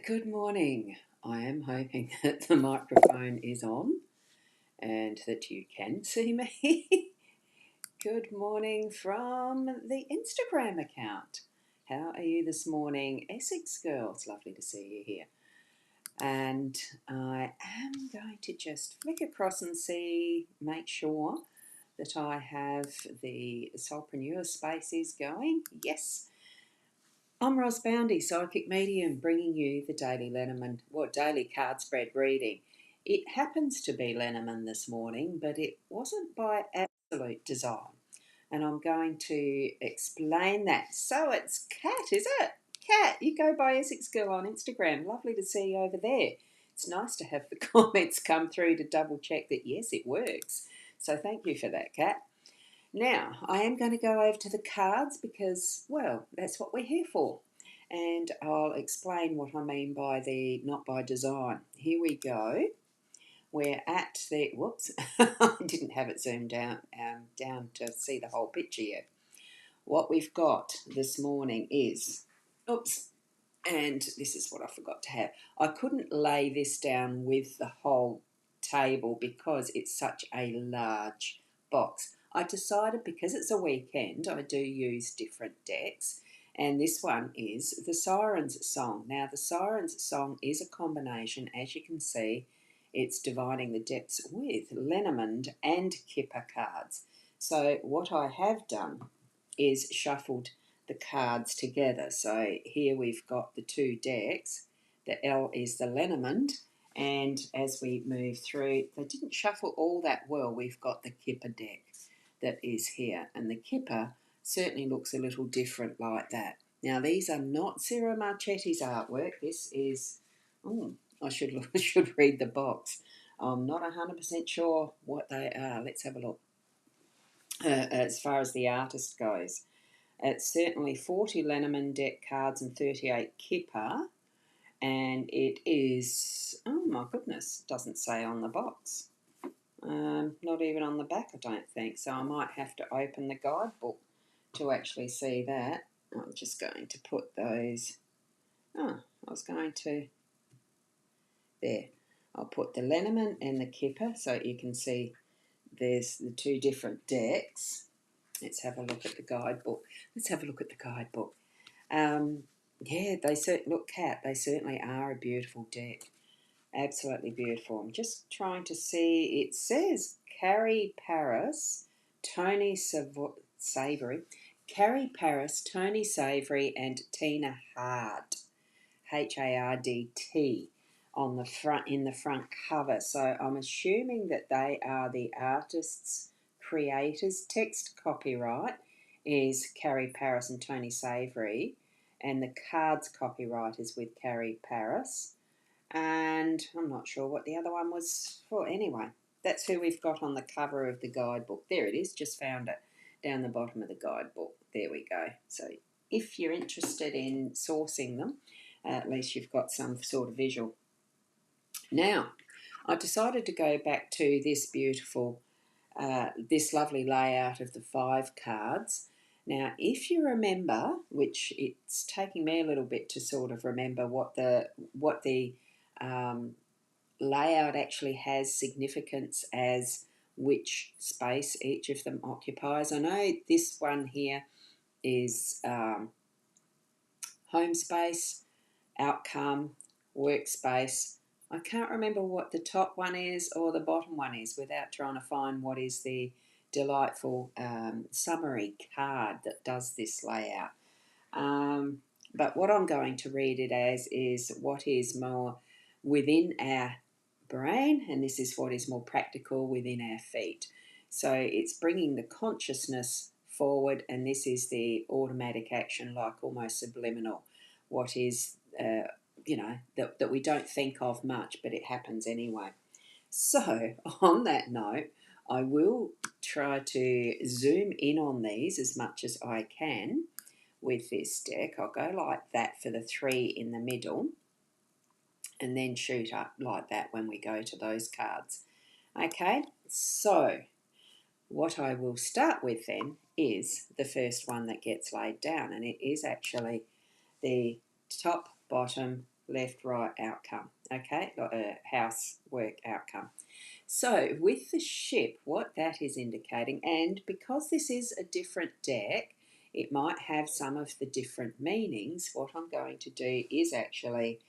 Good morning. I am hoping that the microphone is on and that you can see me. Good morning from the Instagram account. How are you this morning, Essex girl? It's lovely to see you here. And I am going to just flick across and make sure that I have the Soulpreneur spaces going. Yes. I'm Ros Boundy, Psychic Medium, bringing you the daily Lenormand, daily card spread reading. It happens to be Lenormand this morning, but it wasn't by absolute design. And I'm going to explain that. So it's Kat, is it? Kat, you go by Essex Girl on Instagram. Lovely to see you over there. It's nice to have the comments come through to double check that, yes, it works. So thank you for that, Kat. Now, I am going to go over to the cards because, well, that's what we're here for. And I'll explain what I mean by the not by design. Here we go. We're at the, whoops, I didn't have it zoomed down to see the whole picture yet. What we've got this morning is, oops, and this is what I forgot to have. I couldn't lay this down with the whole table because it's such a large box. I decided because it's a weekend, I do use different decks, and this one is the Sirens Song. Now, the Sirens Song is a combination, as you can see, it's dividing the depths with Lenormand and Kipper cards. So what I have done is shuffled the cards together. So here we've got the two decks. The L is the Lenormand, and as we move through, they didn't shuffle all that well. We've got the Kipper deck that is here, and the Kipper certainly looks a little different like that. Now, these are not Sarah Marchetti's artwork. This is, I should read the box. I'm not 100% sure what they are. Let's have a look. As far as the artist goes, it's certainly 40 Lenormand deck cards and 38 Kipper, and it is, oh my goodness, doesn't say on the box. Not even on the back, I don't think, so I might have to open the guidebook to actually see that. I'm just going to put those, I was going to, there. I'll put the Lenormand and the Kipper so you can see there's the two different decks. Let's have a look at the guidebook. Yeah, look, Kat, they certainly are a beautiful deck. Absolutely beautiful. I'm just trying to see. It says Carrie Paris, Tony Savory, and Tina Hart, Hardt, on the front in the front cover. So I'm assuming that they are the artists, creators. Text copyright is Carrie Paris and Tony Savory, and the cards copyright is with Carrie Paris. And I'm not sure what the other one was for. Anyway, that's who we've got on the cover of the guidebook. There it is, just found it down the bottom of the guidebook. There we go. So if you're interested in sourcing them, at least you've got some sort of visual. Now, I decided to go back to this beautiful, this lovely layout of the 5 cards. Now, if you remember, which it's taking me a little bit to sort of remember what the layout actually has significance as which space each of them occupies. I know this one here is home space, outcome, workspace. I can't remember what the top one is or the bottom one is without trying to find what is the delightful summary card that does this layout. But what I'm going to read it as is what is more within our brain, and this is what is more practical within our feet. So it's bringing the consciousness forward, and this is the automatic action, like almost subliminal, what is, that we don't think of much, but it happens anyway. So on that note, I will try to zoom in on these as much as I can with this deck. I'll go like that for the 3 in the middle, and then shoot up like that when we go to those cards. Okay, so what I will start with then is the first one that gets laid down, and it is actually the top, bottom, left, right outcome, okay, housework outcome. So with the ship, what that is indicating, and because this is a different deck, it might have some of the different meanings. What I'm going to do is actually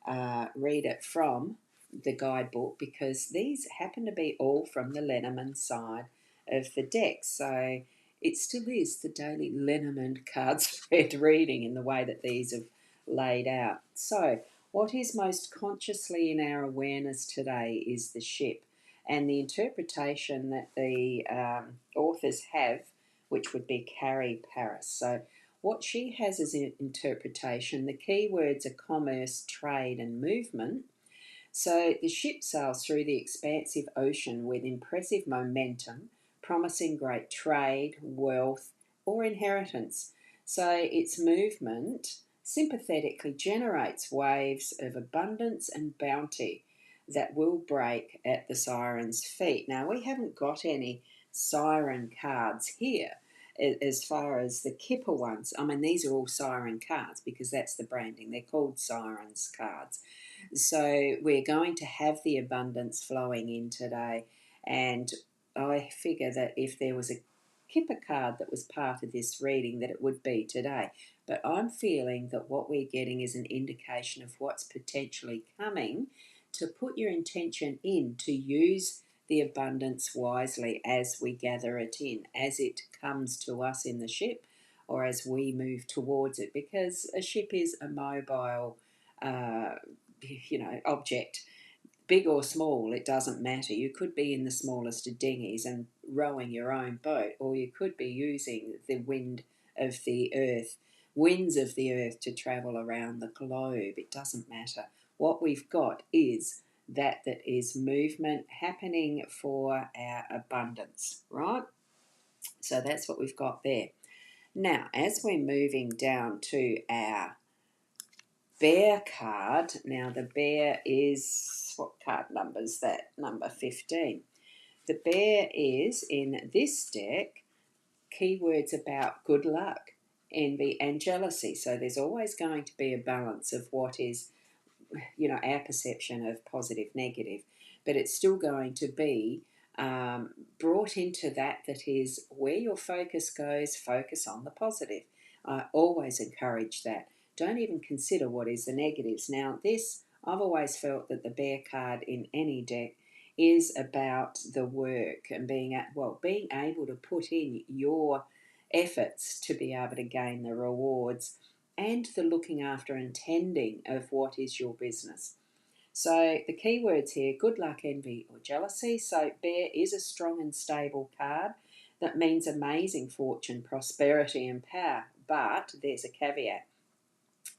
read it from the guidebook, because these happen to be all from the Lenormand side of the deck. So it still is the daily Lenormand card spread reading in the way that these have laid out. So what is most consciously in our awareness today is the ship, and the interpretation that the authors have, which would be Carrie Paris. So what she has as an interpretation, the key words are commerce, trade and movement. So the ship sails through the expansive ocean with impressive momentum, promising great trade, wealth, or inheritance. So its movement sympathetically generates waves of abundance and bounty that will break at the siren's feet. Now, we haven't got any siren cards here as far as the Kipper ones. I mean, these are all siren cards because that's the branding. They're called sirens cards. So we're going to have the abundance flowing in today. And I figure that if there was a Kipper card that was part of this reading, that it would be today. But I'm feeling that what we're getting is an indication of what's potentially coming, to put your intention in to use the abundance wisely as we gather it in, as it comes to us in the ship or as we move towards it, because a ship is a mobile object, big or small, it doesn't matter. You could be in the smallest of dinghies and rowing your own boat, or you could be using the winds of the earth to travel around the globe. It doesn't matter. What we've got is that is movement happening for our abundance, right? So that's what we've got there. Now, as we're moving down to our bear card, now the bear is, what card number is that? Number 15. The bear is, in this deck, keywords about good luck, envy and jealousy. So there's always going to be a balance of what is, our perception of positive, negative, but it's still going to be brought into that is where your focus goes. Focus on the positive. I always encourage that. Don't even consider what is the negatives. Now, I've always felt that the bear card in any deck is about the work and being able to put in your efforts to be able to gain the rewards and the looking after and tending of what is your business. So the key words here, good luck, envy or jealousy. So bear is a strong and stable card that means amazing fortune, prosperity and power. But there's a caveat.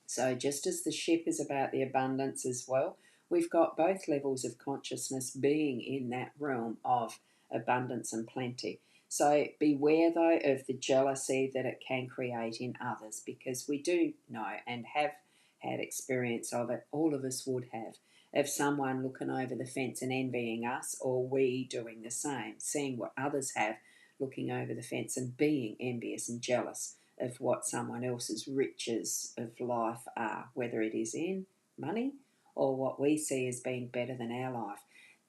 So just as the ship is about the abundance as well, we've got both levels of consciousness being in that realm of abundance and plenty. So beware, though, of the jealousy that it can create in others, because we do know and have had experience of it, all of us would have, of someone looking over the fence and envying us, or we doing the same, seeing what others have, looking over the fence and being envious and jealous of what someone else's riches of life are, whether it is in money or what we see as being better than our life.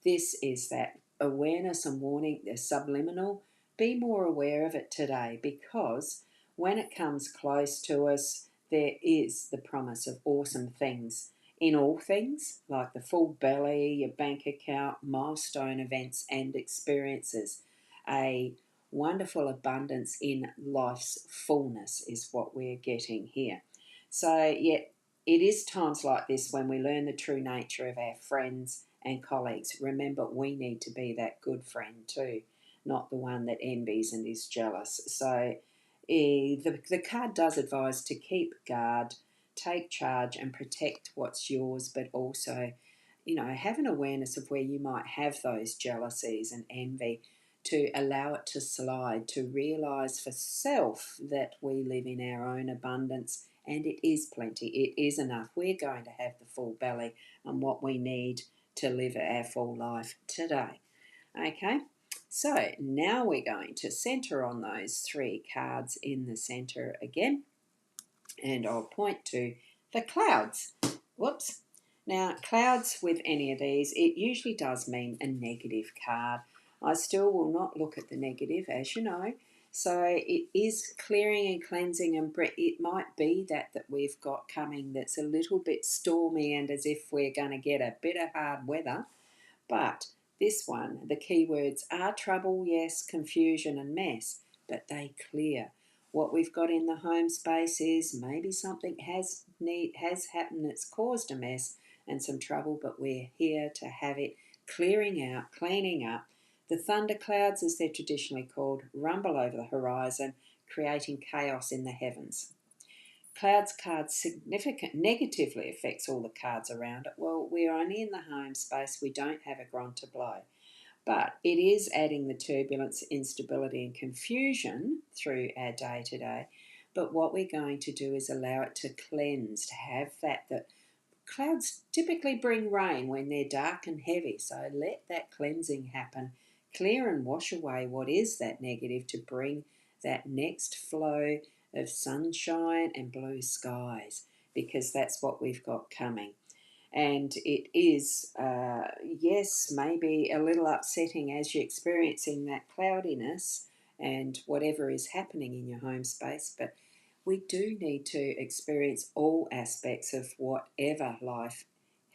This is that awareness and warning, the subliminal. Be more aware of it today, because when it comes close to us, there is the promise of awesome things in all things, like the full belly, your bank account, milestone events and experiences. A wonderful abundance in life's fullness is what we're getting here. So, yet it is times like this when we learn the true nature of our friends and colleagues. Remember, we need to be that good friend too, not the one that envies and is jealous. So the card does advise to keep guard, take charge and protect what's yours, but also, have an awareness of where you might have those jealousies and envy, to allow it to slide, to realise for self that we live in our own abundance and it is plenty, it is enough. We're going to have the full belly and what we need to live our full life today. Okay, so now we're going to centre on those three cards in the centre again, and I'll point to the clouds. Whoops, Now, clouds with any of these, it usually does mean a negative card. I still will not look at the negative, as you know. So it is clearing and cleansing, and it might be that we've got coming that's a little bit stormy and as if we're going to get a bit of hard weather. But this one, the keywords are trouble, yes, confusion and mess, but they clear. What we've got in the home space is maybe something has happened that's caused a mess and some trouble, but we're here to have it clearing out, cleaning up. The thunderclouds, as they're traditionally called, rumble over the horizon, creating chaos in the heavens. Clouds card significant negatively affects all the cards around it. Well, we're only in the home space. We don't have a ground to blow. But it is adding the turbulence, instability and confusion through our day-to-day. But what we're going to do is allow it to cleanse, to have that clouds typically bring rain when they're dark and heavy. So let that cleansing happen. Clear and wash away what is that negative to bring that next flow of sunshine and blue skies, because that's what we've got coming. And it is, yes, maybe a little upsetting as you're experiencing that cloudiness and whatever is happening in your home space, but we do need to experience all aspects of whatever life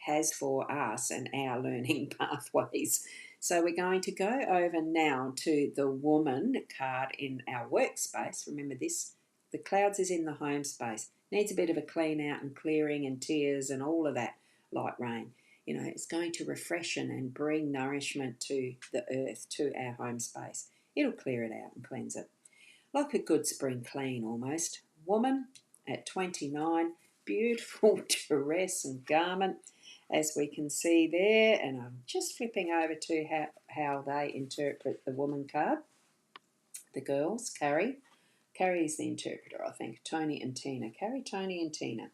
has for us and our learning pathways. So we're going to go over now to the woman card in our workspace. Remember this, the clouds is in the home space. Needs a bit of a clean out and clearing and tears and all of that light rain. You know, it's going to refreshen and bring nourishment to the earth, to our home space. It'll clear it out and cleanse it. Like a good spring clean almost. Woman at 29, beautiful dress and garment, as we can see there. And I'm just flipping over to how they interpret the woman card. The girls, Carrie. Carrie is the interpreter, I think. Tony and Tina. Carrie, Tony and Tina.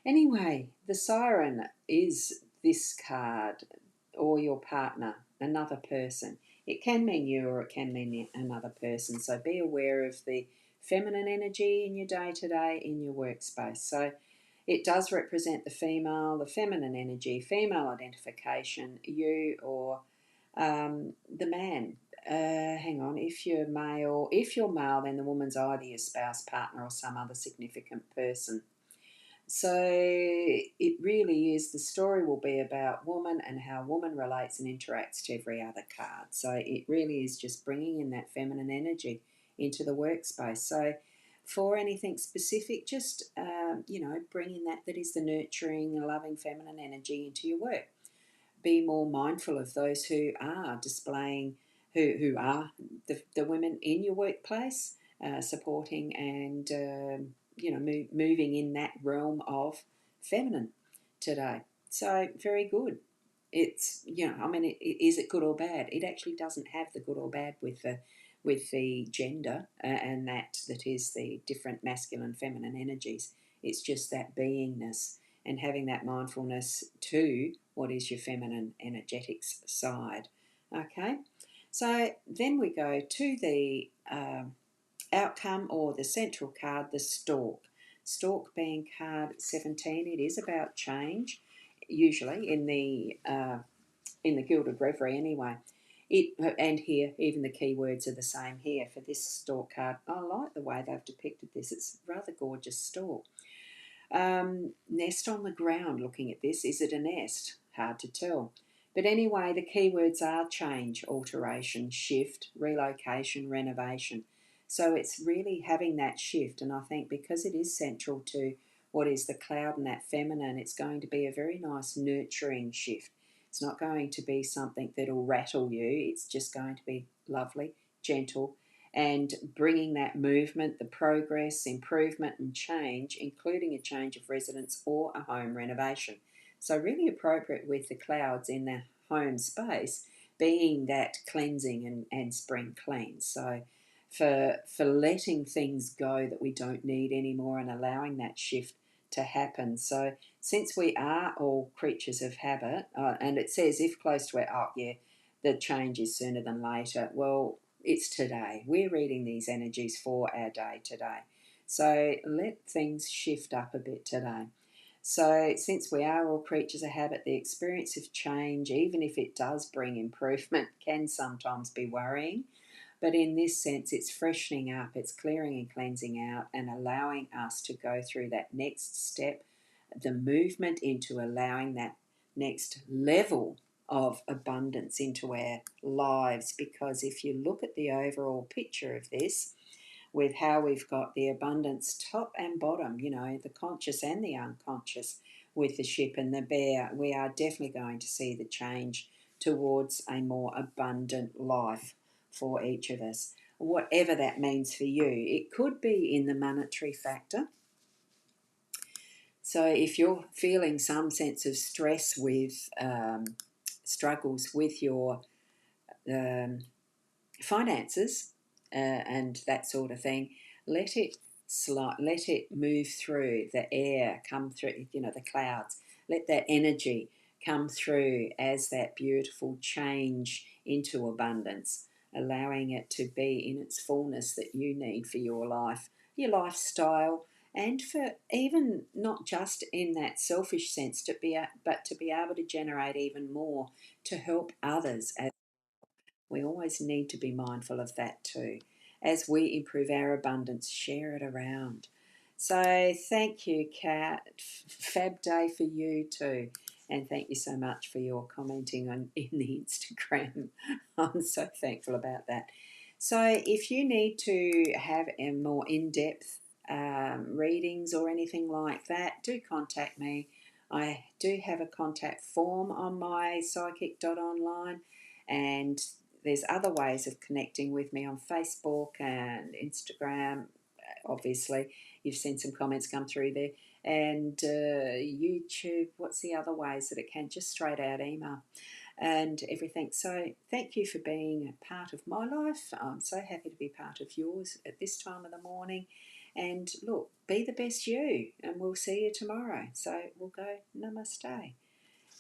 Anyway, the siren is this card or your partner, another person. It can mean you or it can mean another person. So be aware of the feminine energy in your day-to-day, in your workspace. So it does represent the female, the feminine energy, female identification, you or the man. Hang on, if you're male, then the woman's either your spouse, partner or some other significant person. So it really is, the story will be about woman and how woman relates and interacts to every other card. So it really is just bringing in that feminine energy into the workspace. So for anything specific, just, bringing that is the nurturing, loving feminine energy into your work. Be more mindful of those who are displaying, who are the women in your workplace, supporting and moving in that realm of feminine today. So very good. It's is it good or bad? It actually doesn't have the good or bad with the gender and that is the different masculine feminine energies. It's just that beingness and having that mindfulness to what is your feminine energetics side. Okay, so then we go to the outcome or the central card, the stork. Stork being card 17, it is about change, usually in the Gilded Reverie anyway. And here, even the keywords are the same here for this stork card. I like the way they've depicted this. It's a rather gorgeous stork. Nest on the ground, looking at this. Is it a nest? Hard to tell. But anyway, the keywords are change, alteration, shift, relocation, renovation. So it's really having that shift. And I think because it is central to what is the cloud and that feminine, it's going to be a very nice nurturing shift. It's not going to be something that'll rattle you. It's just going to be lovely, gentle, and bringing that movement, the progress, improvement and change, including a change of residence or a home renovation. So really appropriate with the clouds in the home space being that cleansing and spring clean. So for letting things go that we don't need anymore and allowing that shift to happen. So since we are all creatures of habit, and it says if close to the change is sooner than later. Well, it's today. We're reading these energies for our day today. So let things shift up a bit today. So, since we are all creatures of habit, the experience of change, even if it does bring improvement, can sometimes be worrying. But in this sense, it's freshening up, it's clearing and cleansing out, and allowing us to go through that next step, the movement into allowing that next level of abundance into our lives. Because if you look at the overall picture of this, with how we've got the abundance top and bottom, you know, the conscious and the unconscious, with the ship and the bear, we are definitely going to see the change towards a more abundant life for each of us, whatever that means for you. It could be in the monetary factor. So if you're feeling some sense of stress with struggles with your um, finances and that sort of thing, let it let it move through the air, come through, you know, the clouds. Let that energy come through as that beautiful change into abundance, allowing it to be in its fullness that you need for your life, your lifestyle, and for even not just in that selfish sense, but to be able to generate even more to help others. We always need to be mindful of that too. As we improve our abundance, share it around. So thank you, Kat. Fab day for you too. And thank you so much for your commenting in the Instagram. I'm so thankful about that. So if you need to have a more in-depth readings or anything like that, do contact me. I do have a contact form on my psychic.online, and there's other ways of connecting with me on Facebook and Instagram. Obviously, you've seen some comments come through there. And YouTube, what's the other ways that it can? Just straight out email and everything. So thank you for being part of my life. I'm so happy to be part of yours at this time of the morning. And look, be the best you, and we'll see you tomorrow. So we'll go namaste.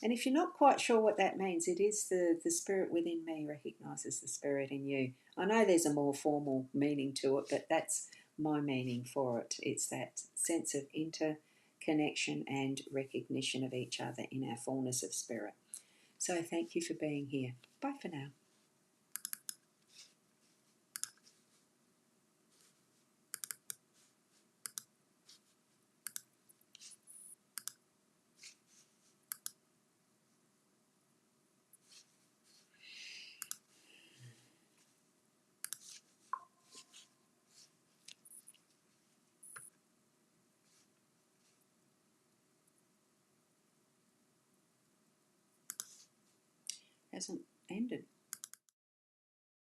And if you're not quite sure what that means, it is the spirit within me recognises the spirit in you. I know there's a more formal meaning to it, but that's my meaning for it. It's that sense of interconnection and recognition of each other in our fullness of spirit. So thank you for being here. Bye for now. Hasn't ended.